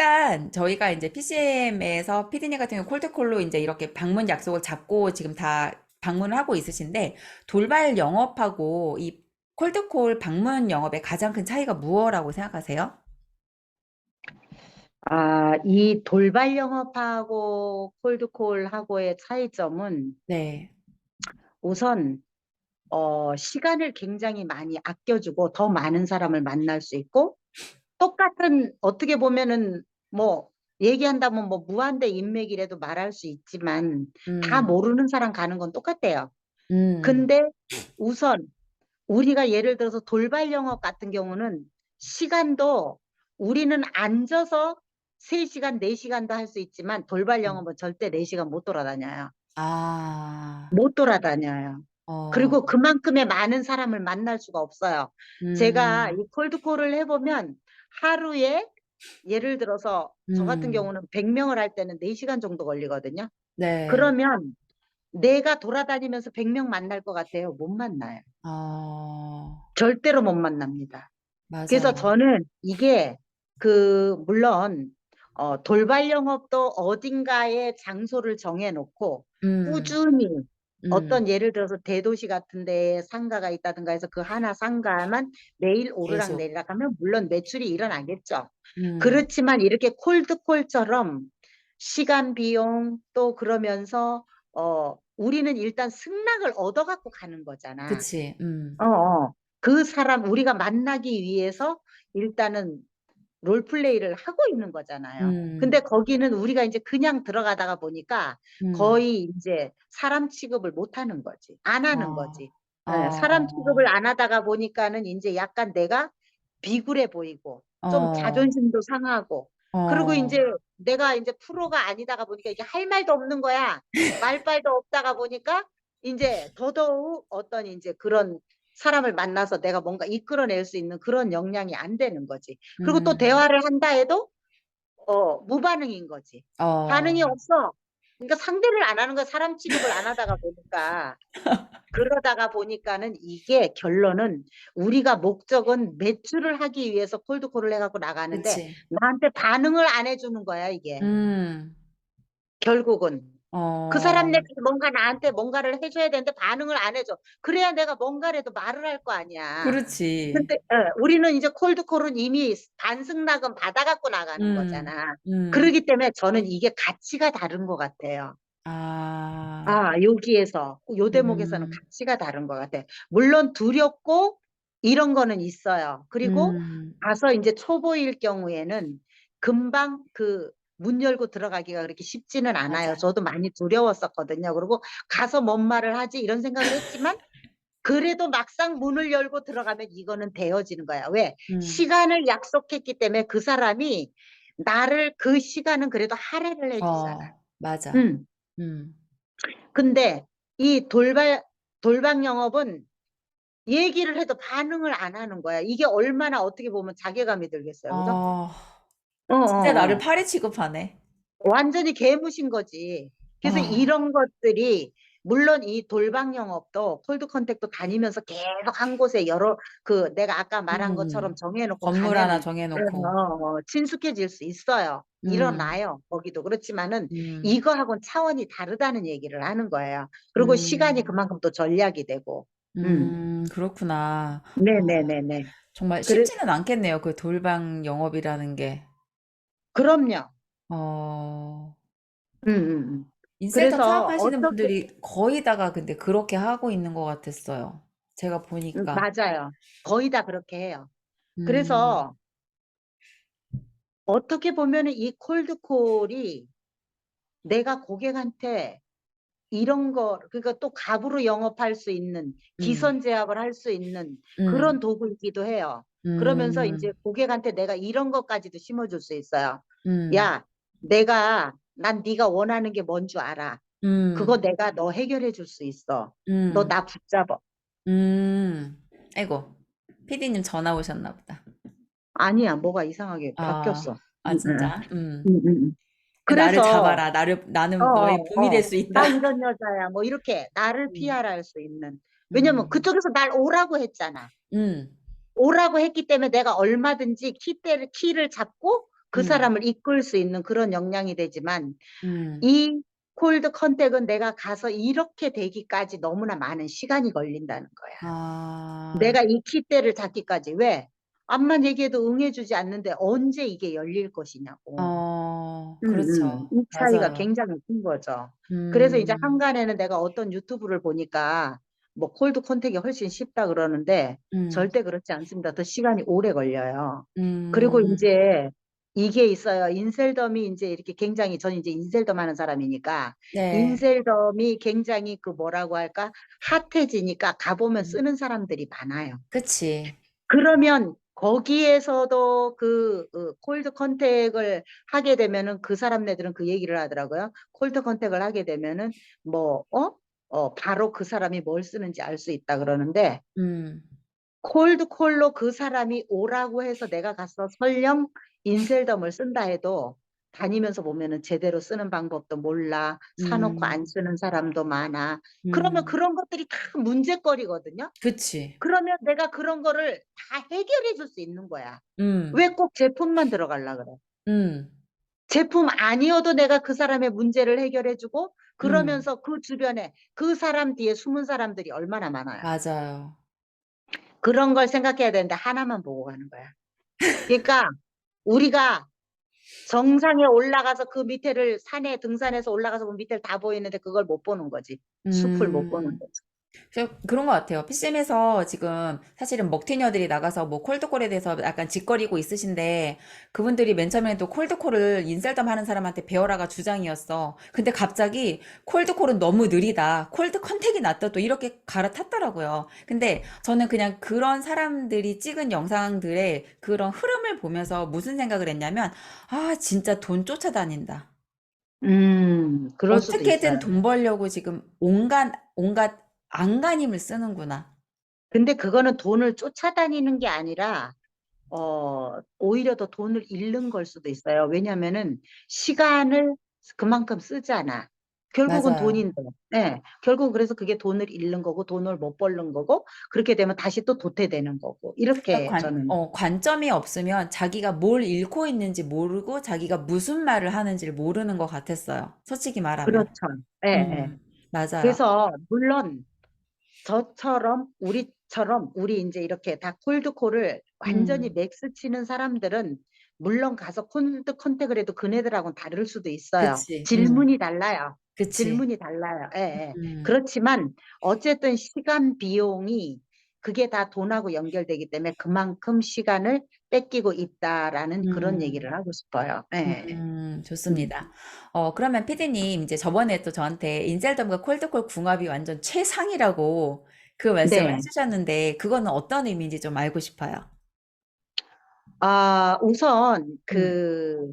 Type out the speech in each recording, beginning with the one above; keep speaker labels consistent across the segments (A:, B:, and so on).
A: 일단 저희가 이제 PCM에서 피디님 같은 경우 콜드콜로 이제 이렇게 방문 약속을 잡고 지금 다 방문을 하고 있으신데 돌발 영업하고 이 콜드콜 방문 영업의 가장 큰 차이가 무엇라고 생각하세요?
B: 이 돌발 영업하고 콜드콜하고의 차이점은
A: 네.
B: 우선 시간을 굉장히 많이 아껴주고 더 많은 사람을 만날 수 있고 똑같은 어떻게 보면은 뭐 얘기한다면 뭐 무한대 인맥이라도 말할 수 있지만 다
A: 음,
B: 모르는 사람 가는 건 똑같대요.
A: 음,
B: 근데 우선 우리가 예를 들어서 돌발 영업 같은 경우는 시간도 우리는 앉아서 3시간, 4시간도 할 수 있지만 돌발
A: 음.
B: 영업은 절대 4시간 못 돌아다녀요.
A: 아,
B: 못 돌아다녀요.
A: 어,
B: 그리고 그만큼의 많은 사람을 만날 수가 없어요. 제가 이
A: 음,
B: 콜드콜을 해보면 하루에 예를 들어서 저 같은
A: 음,
B: 경우는 100명을 할 때는 4시간 정도 걸리거든요.
A: 네.
B: 그러면 내가 돌아다니면서 100명 만날 것 같아요? 못 만나요.
A: 어,
B: 절대로 못 만납니다. 그래서
A: 맞아요.
B: 저는 이게 물론 돌발 영업도 어딘가에 장소를 정해놓고
A: 음,
B: 꾸준히
A: 음,
B: 어떤 예를 들어서 대도시 같은 데에 상가가 있다든가 해서 그 하나 상가만 매일
A: 계속.
B: 오르락내리락 하면 물론 매출이 일어나겠죠.
A: 음,
B: 그렇지만 이렇게 콜드콜처럼 시간 비용 또 그러면서 우리는 일단 승낙을 얻어갖고 가는 거잖아.
A: 그치.
B: 어, 어. 그 사람 우리가 만나기 위해서 일단은 롤플레이를 하고 있는 거잖아요. 근데
A: 음,
B: 거기는 우리가 이제 그냥 들어가다가 보니까
A: 음.
B: 거의 이제 사람 취급을 못 하는 거지. 안 하는
A: 어,
B: 거지. 예, 사람 취급을
A: 어,
B: 안 하다가 보니까는 이제 약간 내가 비굴해 보이고 좀
A: 어,
B: 자존심도 상하고 그리고 이제
A: 어,
B: 내가 이제 프로가 아니다가 보니까 이게 할 말도 없는 거야. 말빨도 없다가 보니까 이제 더더욱 어떤 이제 그런 사람을 만나서 내가 뭔가 이끌어낼 수 있는 그런 역량이 안 되는 거지. 그리고 또
A: 음,
B: 대화를 한다 해도 무반응인 거지. 반응이
A: 어,
B: 없어. 그러니까 상대를 안 하는 거야. 사람 취급을 안 하다가 보니까. 그러다가 보니까는 이게 결론은 우리가 목적은 매출을 하기 위해서 콜드콜을 해갖고 나가는데
A: 그치.
B: 나한테 반응을 안 해주는 거야, 이게.
A: 음,
B: 결국은. 그 사람
A: 어,
B: 내가 뭔가 나한테 뭔가를 해줘야 되는데 반응을 안 해줘. 그래야 내가 뭔가라도 말을 할 거 아니야.
A: 그렇지.
B: 근데 우리는 이제 콜드콜은 이미 반승낙은 받아갖고 나가는
A: 음,
B: 거잖아.
A: 음,
B: 그러기 때문에 저는 이게 가치가 다른 것 같아요.
A: 아,
B: 여기에서, 요 대목에서는
A: 음,
B: 가치가 다른 것 같아요. 물론 두렵고 이런 거는 있어요. 그리고
A: 음,
B: 가서 이제 초보일 경우에는 금방 그 문 열고 들어가기가 그렇게 쉽지는 않아요.
A: 맞아.
B: 저도 많이 두려웠었거든요. 그리고 가서 뭔 말을 하지 이런 생각을 했지만 그래도 막상 문을 열고 들어가면 이거는 되어지는 거야. 왜?
A: 음,
B: 시간을 약속했기 때문에 그 사람이 나를 그 시간은 그래도 할애를 해주잖아.
A: 맞아.
B: 음.
A: 음,
B: 근데 이 돌발 영업은 얘기를 해도 반응을 안 하는 거야. 이게 얼마나 어떻게 보면 자괴감이 들겠어요. 그죠?
A: 어,
B: 어,
A: 진짜
B: 어,
A: 나를
B: 어.
A: 파리 취급하네.
B: 완전히 개무신 거지. 그래서
A: 아,
B: 이런 것들이 물론 이 돌방 영업도 콜드 컨택도 다니면서 계속 한 곳에 여러 내가 아까 말한 것처럼 정해놓고
A: 건물 하나
B: 가면은
A: 정해놓고,
B: 친숙해질 수 있어요.
A: 음,
B: 일어나요. 거기도. 그렇지만은
A: 음,
B: 이거하고는 차원이 다르다는 얘기를 하는 거예요. 그리고 시간이
A: 음.
B: 그만큼 또 전략이 되고. 음.
A: 그렇구나.
B: 네네네네.
A: 정말
B: 그래,
A: 쉽지는 않겠네요. 그 돌방 영업이라는 게.
B: 그럼요.
A: 어,
B: 음, 음, 음.
A: 인센터
B: 그래서
A: 창업하시는
B: 어떻게,
A: 분들이 거의 다가 근데 그렇게 하고 있는 것 같았어요. 제가 보니까.
B: 맞아요. 거의 다 그렇게 해요.
A: 음,
B: 그래서 어떻게 보면은 이 콜드콜이 내가 고객한테 이런 거, 그러니까 또 갑으로 영업할 수 있는,
A: 음,
B: 기선 제압을 할 수 있는 그런
A: 음,
B: 도구이기도 해요. 그러면서 이제
A: 음,
B: 고객한테 내가 이런 것까지도 심어줄 수 있어요.
A: 음,
B: 야, 난 네가 원하는 게 뭔 줄 알아. 그거
A: 음,
B: 내가 너 해결해 줄 수 있어. 너
A: 음,
B: 나 붙잡아.
A: 아이고, 피디님 전화 오셨나 보다.
B: 아니야, 뭐가 이상하게
A: 아,
B: 바뀌었어.
A: 아,
B: 응, 응,
A: 진짜?
B: 응, 응. 응.
A: 나를
B: 그래서
A: 잡아라. 나는 너의 봄이 될 수 있다.
B: 나 이런 여자야. 뭐 이렇게 나를
A: 음,
B: 피하라 할 수 있는. 왜냐면
A: 음,
B: 그쪽에서 날 오라고 했잖아.
A: 음,
B: 오라고 했기 때문에 내가 얼마든지 키를 잡고 그
A: 음,
B: 사람을 이끌 수 있는 그런 역량이 되지만
A: 음,
B: 이 콜드 컨택은 내가 가서 이렇게 되기까지 너무나 많은 시간이 걸린다는 거야.
A: 아,
B: 내가 이 키대를 잡기까지. 왜? 앞만 얘기해도 응해주지 않는데 언제 이게 열릴 것이냐고.
A: 그렇죠.
B: 이 차이가
A: 맞아요.
B: 굉장히 큰 거죠. 그래서 이제
A: 음,
B: 한간에는 내가 어떤 유튜브를 보니까 뭐 콜드 컨택이 훨씬 쉽다 그러는데
A: 음,
B: 절대 그렇지 않습니다. 더 시간이 오래 걸려요. 그리고
A: 음,
B: 이제 이게 있어요. 인셀덤이 이제 이렇게 굉장히, 저는 이제 인셀덤 하는 사람이니까
A: 네,
B: 인셀덤이 굉장히 그 뭐라고 할까? 핫해지니까 가보면
A: 음,
B: 쓰는 사람들이 많아요.
A: 그치.
B: 그러면 거기에서도 그 콜드 컨택을 하게 되면은 그 사람네들은 그 얘기를 하더라고요. 콜드 컨택을 하게 되면은 뭐, 바로 그 사람이 뭘 쓰는지 알 수 있다 그러는데
A: 음,
B: 콜드 콜로 그 사람이 오라고 해서 내가 가서 설령 인셀덤을 쓴다 해도 다니면서 보면은 제대로 쓰는 방법도 몰라. 사놓고 안
A: 음,
B: 쓰는 사람도 많아. 그러면
A: 음,
B: 그런 것들이 다 문제거리거든요.
A: 그치.
B: 그러면 내가 그런 거를 다 해결해 줄 수 있는 거야.
A: 음,
B: 왜 꼭 제품만 들어가려 그래?
A: 음,
B: 제품 아니어도 내가 그 사람의 문제를 해결해 주고
A: 음,
B: 그러면서 그 주변에 그 사람 뒤에 숨은 사람들이 얼마나 많아요.
A: 맞아요.
B: 그런 걸 생각해야 되는데 하나만 보고 가는 거야. 그러니까 우리가 정상에 올라가서 그 밑에를 산에 등산해서 올라가서 그 밑에를 다 보이는데 그걸 못 보는 거지. 숲을 못 보는
A: 음.
B: 거지.
A: 그런 것 같아요. PCM에서 지금 사실은 먹튀녀들이 나가서 뭐 콜드콜에 대해서 약간 짓거리고 있으신데 그분들이 맨 처음에는 콜드콜을 인셀덤 하는 사람한테 배워라가 주장이었어. 근데 갑자기 콜드콜은 너무 느리다. 콜드 컨택이 낫다. 또 이렇게 갈아탔더라고요. 근데 저는 그냥 그런 사람들이 찍은 영상들의 그런 흐름을 보면서 무슨 생각을 했냐면 아, 진짜 돈 쫓아다닌다.
B: 그럴 수도
A: 어떻게든
B: 있어요.
A: 돈 벌려고 지금 온갖 안간힘을 쓰는구나.
B: 근데 그거는 돈을 쫓아다니는 게 아니라 오히려 더 돈을 잃는 걸 수도 있어요. 왜냐면은 시간을 그만큼 쓰잖아. 결국은
A: 맞아요.
B: 돈인데. 네. 결국은 그래서 그게 돈을 잃는 거고 돈을 못 벌는 거고 그렇게 되면 다시 또 도태되는 거고.
A: 그러니까
B: 이렇게 저는.
A: 관점이 없으면 자기가 뭘 잃고 있는지 모르고 자기가 무슨 말을 하는지를 모르는 것 같았어요. 솔직히 말하면.
B: 그렇죠. 예, 예.
A: 맞아요.
B: 그래서 물론 저처럼 우리처럼 우리 이제 이렇게 다 콜드콜을 완전히
A: 음,
B: 맥스 치는 사람들은 물론 가서 콜드 컨택을 해도 그네들하고는 다를 수도 있어요.
A: 그치.
B: 질문이 달라요.
A: 그치.
B: 질문이 달라요. 예, 예.
A: 음,
B: 그렇지만 어쨌든 시간 비용이 그게 다 돈하고 연결되기 때문에 그만큼 시간을 뺏기고 있다라는 그런 얘기를
A: 음,
B: 하고 싶어요. 예, 예. 음.
A: 좋습니다. 그러면 피디님, 이제 저번에 또 저한테 인셀덤과 콜드콜 궁합이 완전 최상이라고 그 말씀을
B: 네.
A: 해주셨는데, 그거는 어떤 의미인지 좀 알고 싶어요.
B: 우선
A: 음,
B: 그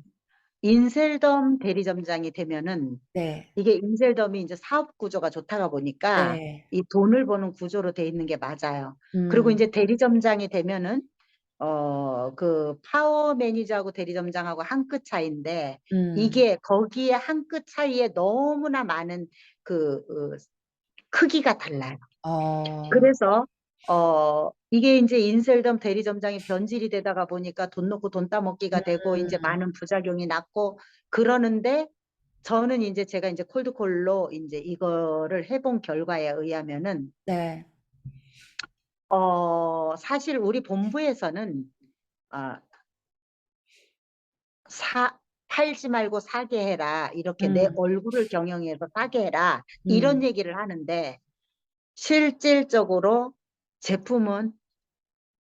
B: 인셀덤 대리점장이 되면은
A: 네,
B: 이게 인셀덤이 이제 사업 구조가 좋다가 보니까
A: 네,
B: 이 돈을 버는 구조로 돼 있는 게 맞아요. 그리고
A: 음,
B: 이제 대리점장이 되면은 그 파워 매니저하고 대리점장하고 한 끗 차이인데
A: 음,
B: 이게 거기에 한 끗 차이에 너무나 많은 그 크기가 달라요.
A: 어,
B: 그래서 이게 이제 인셀덤 대리점장이 변질이 되다가 보니까 돈 놓고 돈 따먹기가 되고 이제
A: 음,
B: 많은 부작용이 났고 그러는데 저는 이제 제가 이제 콜드콜로 이제 이거를 해본 결과에 의하면은
A: 네,
B: 사실 우리 본부에서는 어, 사 팔지 말고 사게 해라 이렇게 내
A: 음,
B: 얼굴을 경영해서 사게 해라 이런
A: 음,
B: 얘기를 하는데 실질적으로 제품은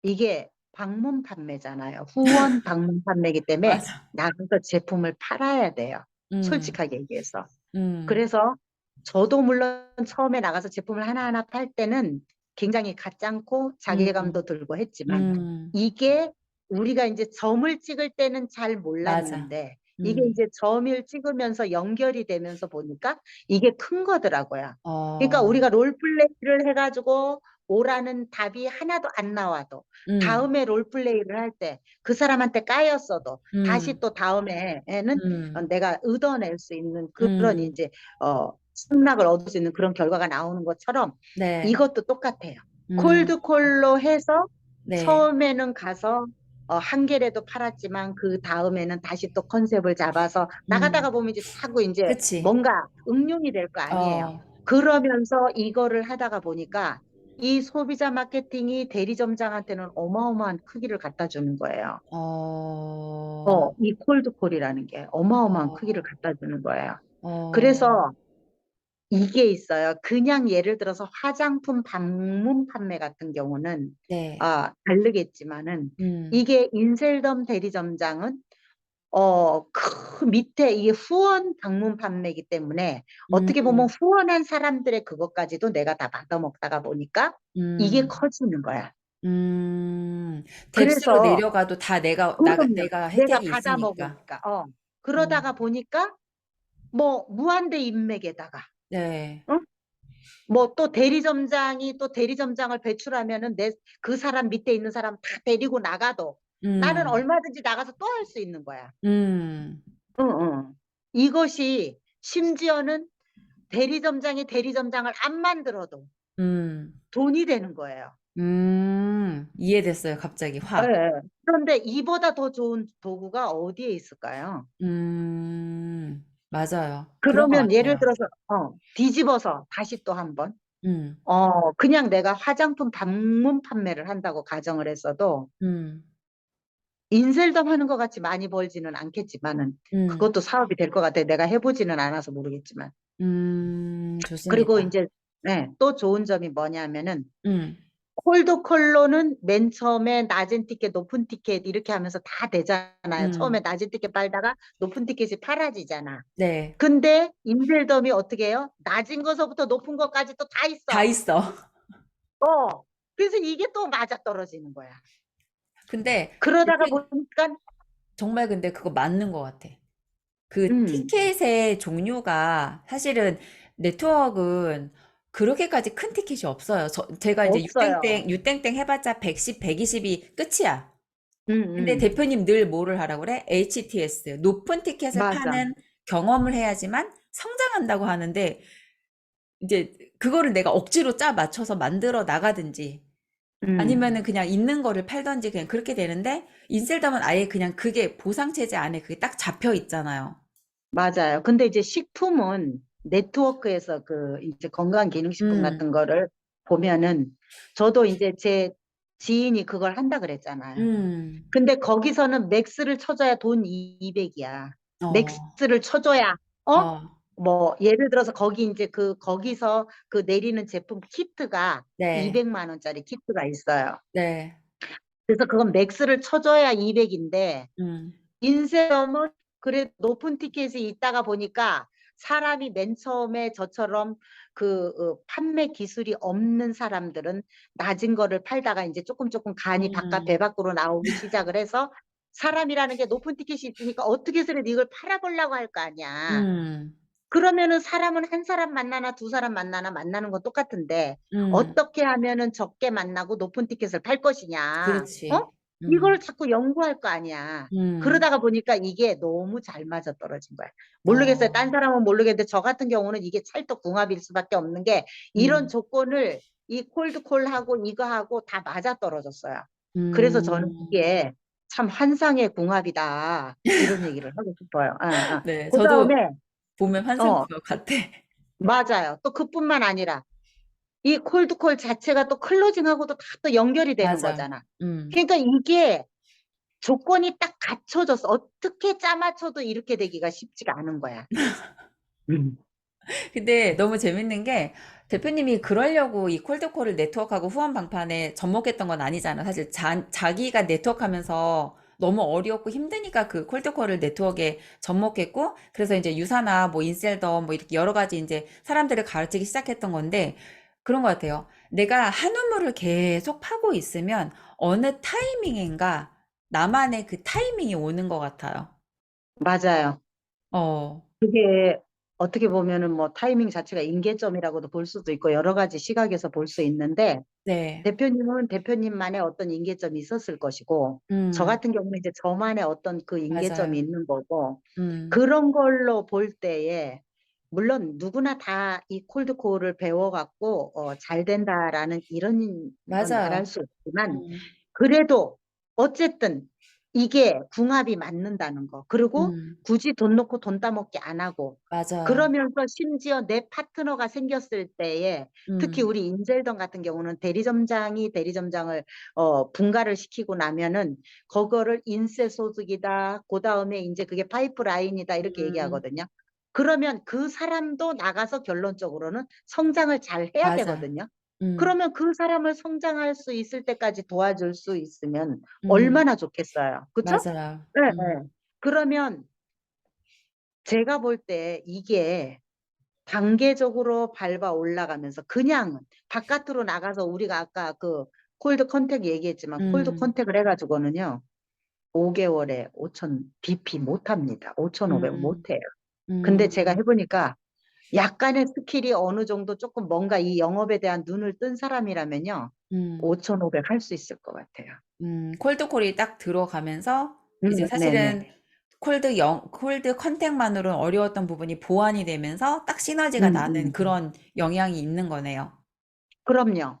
B: 이게 방문 판매잖아요. 후원 방문 판매이기 때문에
A: 맞아.
B: 나가서 제품을 팔아야 돼요.
A: 음,
B: 솔직하게 얘기해서.
A: 음,
B: 그래서 저도 물론 처음에 나가서 제품을 하나하나 팔 때는 굉장히 가짱고
A: 음,
B: 자괴감도 들고 했지만
A: 음,
B: 이게 우리가 이제 점을 찍을 때는 잘
A: 맞아.
B: 몰랐는데 이게
A: 음,
B: 이제 점을 찍으면서 연결이 되면서 보니까 이게 큰 거더라고요. 그러니까
A: 어,
B: 우리가 롤플레이를 해가지고 오라는 답이 하나도 안 나와도
A: 음,
B: 다음에 롤플레이를 할 때 그 사람한테 까였어도 다시
A: 음,
B: 또 다음에는
A: 음,
B: 내가 얻어낼 수 있는 그런
A: 음,
B: 이제 승낙을 얻을 수 있는 그런 결과가 나오는 것처럼
A: 네,
B: 이것도 똑같아요.
A: 음,
B: 콜드콜로 해서
A: 네,
B: 처음에는 가서 한 개라도 팔았지만 그 다음에는 다시 또 컨셉을 잡아서
A: 음,
B: 나가다가 보면 이제 자꾸 이제
A: 그치.
B: 뭔가 응용이 될 거 아니에요.
A: 어,
B: 그러면서 이거를 하다가 보니까 이 소비자 마케팅이 대리점장한테는 어마어마한 크기를 갖다 주는 거예요.
A: 어,
B: 이 콜드콜이라는 게 어마어마한 크기를
A: 어,
B: 갖다 주는 거예요.
A: 어,
B: 그래서 이게 있어요. 그냥 예를 들어서 화장품 방문 판매 같은 경우는
A: 네.
B: 다르겠지만은
A: 음,
B: 이게 인셀덤 대리점장은 그 밑에 이게 후원 방문 판매이기 때문에 어떻게 보면
A: 음,
B: 후원한 사람들의 그것까지도 내가 다 받아먹다가 보니까 이게
A: 음,
B: 커지는 거야.
A: 뎁스로
B: 그래서
A: 내려가도 다
B: 그럼요.
A: 내가
B: 내가
A: 혜택이 있으니까.
B: 받아먹으니까.
A: 어,
B: 그러다가 보니까 뭐 무한대 인맥에다가
A: 네.
B: 응? 뭐 또 대리점장이 또 대리점장을 배출하면은 그 사람 밑에 있는 사람 다 데리고 나가도 나는
A: 음,
B: 얼마든지 나가서 또 할 수 있는 거야.
A: 음,
B: 응, 응. 이것이 심지어는 대리점장이 대리점장을 안 만들어도
A: 음,
B: 돈이 되는 거예요.
A: 이해됐어요, 갑자기
B: 예,
A: 확.
B: 예. 그런데 이보다 더 좋은 도구가 어디에 있을까요?
A: 맞아요. 그런 것
B: 그러면 예를
A: 같아요.
B: 들어서 뒤집어서 다시 또 한번
A: 음,
B: 그냥 내가 화장품 방문 판매를 한다고 가정을 했어도
A: 음,
B: 인셀덤 하는 것 같이 많이 벌지는 않겠지만은
A: 음,
B: 그것도 사업이 될 것 같아. 내가 해보지는 않아서 모르겠지만. 그리고
A: 좋습니다.
B: 이제 네, 또 좋은 점이 뭐냐면은
A: 음,
B: 콜드콜로는 맨 처음에 낮은 티켓, 높은 티켓 이렇게 하면서 다 되잖아요. 처음에
A: 음,
B: 낮은 티켓 빨다가 높은 티켓이 팔아지잖아.
A: 네.
B: 근데 인셀덤이 어떻게 해요? 낮은 거서부터 높은 것까지 또 다
A: 다
B: 있어.
A: 있어.
B: 그래서 이게 또 맞아떨어지는 거야.
A: 근데
B: 그러다가
A: 대표님,
B: 보니까
A: 정말 근데 그거 맞는 것 같아. 그
B: 음,
A: 티켓의 종류가 사실은 네트워크는 그렇게까지 큰 티켓이 없어요. 제가 이제
B: 없어요.
A: 유땡땡 해봤자 110, 120이 끝이야.
B: 음,
A: 근데
B: 음,
A: 대표님 늘 뭐를 하라고 그래? HTS, 높은 티켓을
B: 맞아.
A: 파는 경험을 해야지만 성장한다고 하는데, 이제 그거를 내가 억지로 짜 맞춰서 만들어 나가든지, 아니면은
B: 음,
A: 그냥 있는 거를 팔던지 그냥 그렇게 되는데, 인셀덤은 아예 그냥 그게 보상체제 안에 그게 딱 잡혀 있잖아요.
B: 맞아요. 근데 이제 식품은 네트워크에서 그 이제 건강기능식품
A: 음,
B: 같은 거를 보면은 저도 이제 제 지인이 그걸 한다 그랬잖아요.
A: 음,
B: 근데 거기서는 맥스를 쳐줘야 돈 200이야.
A: 어,
B: 맥스를 쳐줘야, 어?
A: 어,
B: 뭐, 예를 들어서 거기 이제 거기서 그 내리는 제품 키트가
A: 네,
B: 200만 원짜리 키트가 있어요.
A: 네,
B: 그래서 그건 맥스를 쳐줘야 200인데,
A: 음,
B: 인쇄점은 그래 높은 티켓이 있다가 보니까 사람이 맨 처음에 저처럼 판매 기술이 없는 사람들은 낮은 거를 팔다가 이제 조금 간이 배
A: 음,
B: 밖으로 나오기 시작을 해서 사람이라는 게 높은 티켓이 있으니까 어떻게 해서든 이걸 팔아보려고 할 거 아니야.
A: 음,
B: 그러면은 사람은 한 사람 만나나 두 사람 만나나 만나는 건 똑같은데
A: 음,
B: 어떻게 하면은 적게 만나고 높은 티켓을 팔 것이냐.
A: 그렇지.
B: 이걸
A: 음,
B: 자꾸 연구할 거 아니야.
A: 음,
B: 그러다가 보니까 이게 너무 잘 맞아 떨어진 거야. 모르겠어요. 딴
A: 어,
B: 사람은 모르겠는데 저 같은 경우는 이게 찰떡궁합일 수밖에 없는 게 이런
A: 음,
B: 조건을 이 콜드콜하고 이거하고 다 맞아 떨어졌어요. 그래서 저는
A: 음.
B: 이게 참 환상의 궁합이다. 이런 얘기를 하고 싶어요.
A: 네,
B: 그
A: 저도
B: 다음에
A: 보면 환상
B: 어,
A: 그거 같아.
B: 맞아요. 또 그뿐만 아니라 이 콜드콜 자체가 또 클로징하고도 다 또 연결이 되는
A: 맞아.
B: 거잖아.
A: 음.
B: 그러니까 이게 조건이 딱 갖춰졌어. 어떻게 짜맞춰도 이렇게 되기가 쉽지가 않은 거야. 음.
A: 근데 너무 재밌는 게 대표님이 그러려고 이 콜드콜을 네트워크하고 후원 방판에 접목했던 건 아니잖아. 사실 자기가 네트워크하면서 너무 어려웠고 힘드니까 그 콜드콜을 네트워크에 접목했고 그래서 이제 유사나 뭐 인셀더 뭐 이렇게 여러 가지 이제 사람들을 가르치기 시작했던 건데 그런 것 같아요. 내가 한 우물을 계속 파고 있으면 어느 타이밍인가 나만의 그 타이밍이 오는 것 같아요.
B: 맞아요.
A: 어,
B: 그게 어떻게 보면은 뭐 타이밍 자체가 임계점이라고도 볼 수도 있고 여러 가지 시각에서 볼 수 있는데
A: 네,
B: 대표님은 대표님만의 어떤 임계점이 있었을 것이고 저
A: 음,
B: 같은 경우는 이제 저만의 어떤 그 임계점이
A: 맞아요.
B: 있는 거고
A: 음,
B: 그런 걸로 볼 때에 물론 누구나 다 이 콜드콜을 배워갖고 잘 된다라는 이런 건 말할
A: 맞아요.
B: 수 없지만
A: 음,
B: 그래도 어쨌든 이게 궁합이 맞는다는 거. 그리고 굳이 돈 넣고 돈 따먹기 안 하고.
A: 맞아요.
B: 그러면서 심지어 내 파트너가 생겼을 때에 특히 우리 인젤던 같은 경우는 대리점장이 대리점장을 분가를 시키고 나면은 그거를 인세 소득이다. 그다음에 이제 그게 파이프라인이다. 이렇게
A: 음,
B: 얘기하거든요. 그러면 그 사람도 나가서 결론적으로는 성장을 잘 해야
A: 맞아.
B: 되거든요.
A: 음,
B: 그러면 그 사람을 성장할 수 있을 때까지 도와줄 수 있으면
A: 음,
B: 얼마나 좋겠어요. 그쵸?
A: 맞아요.
B: 네, 네. 그러면 제가 볼 때 이게 단계적으로 밟아 올라가면서 그냥 바깥으로 나가서 우리가 아까 그 콜드 컨택 얘기했지만 콜드
A: 음,
B: 컨택을 해가지고는요 5개월에 5천 BP 못 합니다. 5,500
A: 음,
B: 못 해요. 근데 제가
A: 음,
B: 해보니까 약간의 스킬이 어느 정도 조금 뭔가 이 영업에 대한 눈을 뜬 사람이라면요
A: 음.
B: 5,500 할 수 있을 것 같아요.
A: 콜드콜이 딱 들어가면서 이제
B: 네네.
A: 사실은 콜드 컨택만으로는 어려웠던 부분이 보완이 되면서 딱 시너지가 나는
B: 음.
A: 그런 영향이 있는 거네요.
B: 그럼요.